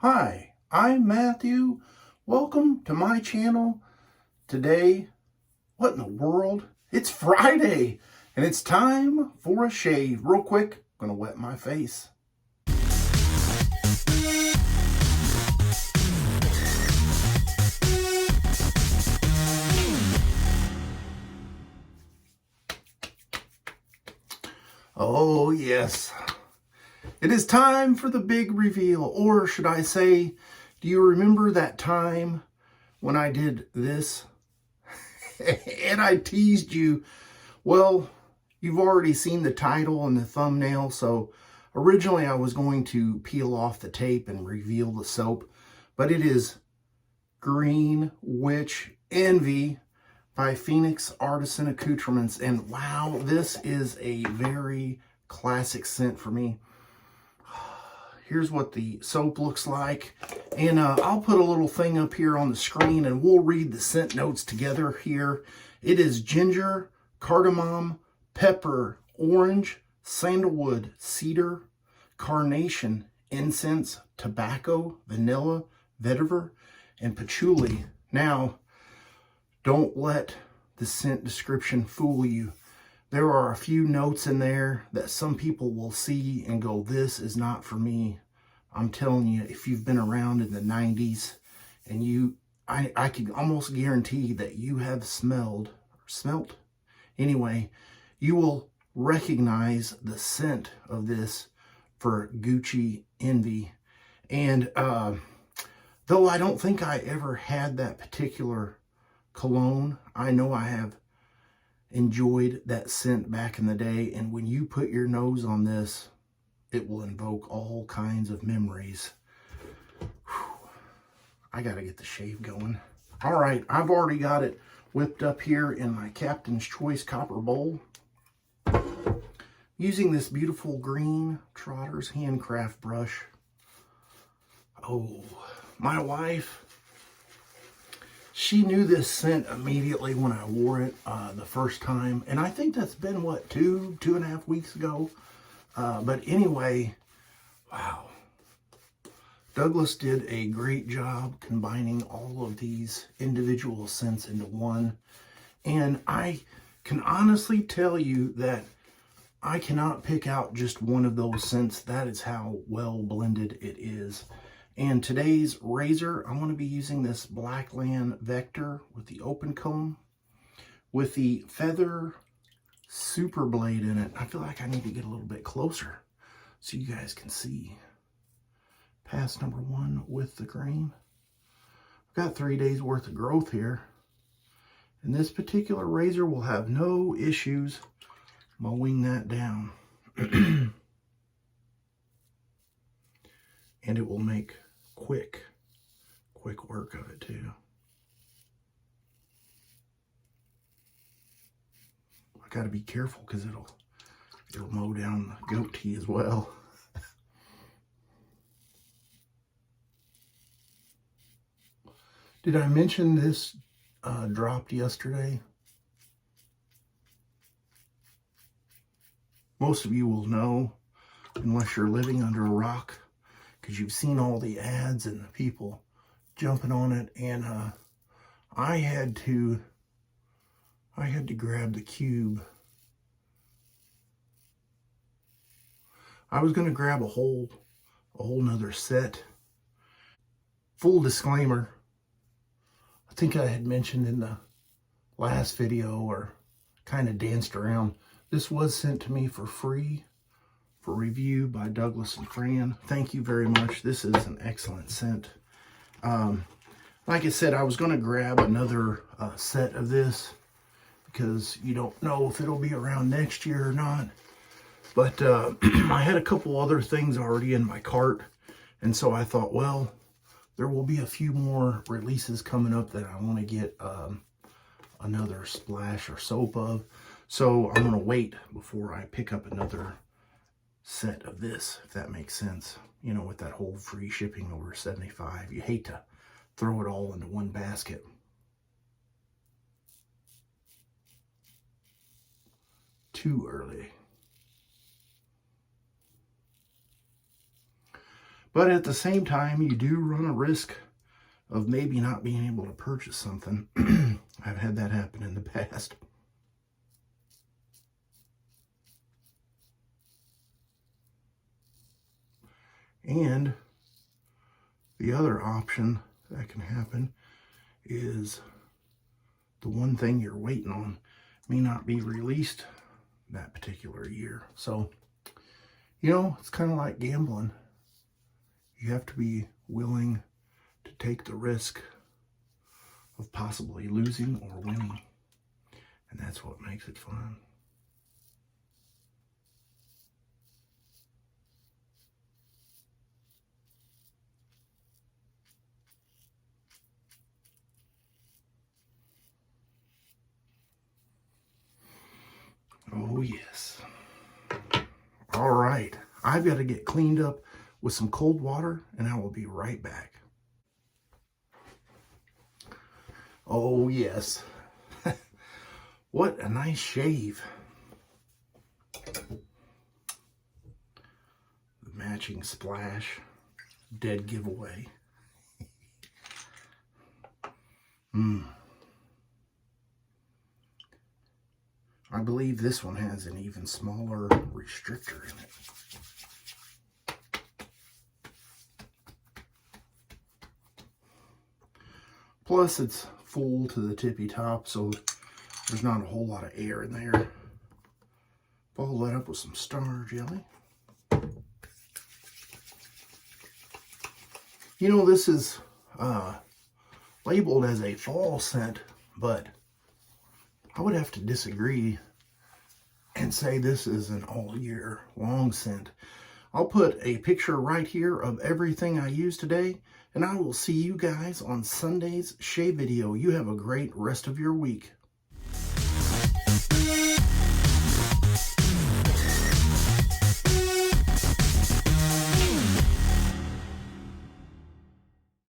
Hi, I'm Matthew. Welcome to my channel. Today, what in the world? It's Friday, and it's time for a shave. Real quick, I'm gonna wet my face. Oh yes, it is time for the big reveal, or should I say, do you remember that time when I did this and I teased you? Well, you've already seen the title and the thumbnail, so originally I was going to peel off the tape and reveal the soap, but it is GreenWitch Envy by Phoenix Artisan Accoutrements, and wow, this is a very classic scent for me. Here's what the soap looks like, and I'll put a little thing up here on the screen and we'll read the scent notes together here. It is ginger, cardamom, pepper, orange, sandalwood, cedar, carnation, incense, tobacco, vanilla, vetiver, and patchouli. Now, don't let the scent description fool you. There are a few notes in there that some people will see and go, this is not for me. I'm telling you, if you've been around in the 90s and I can almost guarantee that you have smelt, anyway, you will recognize the scent of this for Gucci Envy. And though I don't think I ever had that particular cologne, I know I have enjoyed that scent back in the day, and when you put your nose on this, it will invoke all kinds of memories. Whew. I gotta get the shave going. All right, I've already got it whipped up here in my Captain's Choice copper bowl, using this beautiful green Trotters handcraft brush. Oh, my wife, she knew this scent immediately when I wore it the first time. And I think that's been, what, two and a half weeks ago? But anyway, wow. Douglas did a great job combining all of these individual scents into one. And I can honestly tell you that I cannot pick out just one of those scents. That is how well blended it is. And today's razor, I'm going to be using this Blackland Vector with the open comb with the feather super blade in it. I feel like I need to get a little bit closer so you guys can see. Pass number 1 with the grain. I've got 3 days worth of growth here. And this particular razor will have no issues mowing that down. And it will make quick work of it too. I gotta be careful because it'll mow down the goatee as well. Did I mention this dropped yesterday? Most of you will know, unless you're living under a rock, because you've seen all the ads and the people jumping on it. And I had to grab the cube. I was going to grab a whole nother set. Full disclaimer, I think I had mentioned in the last video, or kind of danced around, this was sent to me for free for review by Douglas and Fran. Thank you very much. This is an excellent scent. Like I said, I was going to grab another set of this because you don't know if it'll be around next year or not. But I had a couple other things already in my cart, and so I thought, well, there will be a few more releases coming up that I want to get another splash or soap of. So I'm going to wait before I pick up another set of this, if that makes sense. You know, with that whole free shipping over $75, you hate to throw it all into one basket. Too early. But at the same time, you do run a risk of maybe not being able to purchase something. I've had that happen in the past. And the other option that can happen is the one thing you're waiting on may not be released that particular year. So, you know, it's kind of like gambling. You have to be willing to take the risk of possibly losing or winning. And that's what makes it fun. Oh, yes. All right. I've got to get cleaned up with some cold water, and I will be right back. Oh, yes. What a nice shave. The matching splash. Dead giveaway. I believe this one has an even smaller restrictor in it. Plus, it's full to the tippy top, so there's not a whole lot of air in there. Follow that up with some star jelly. You know, this is labeled as a fall scent, but I would have to disagree and say this is an all year long scent. I'll put a picture right here of everything I use today, and I will see you guys on Sunday's shave video. You have a great rest of your week.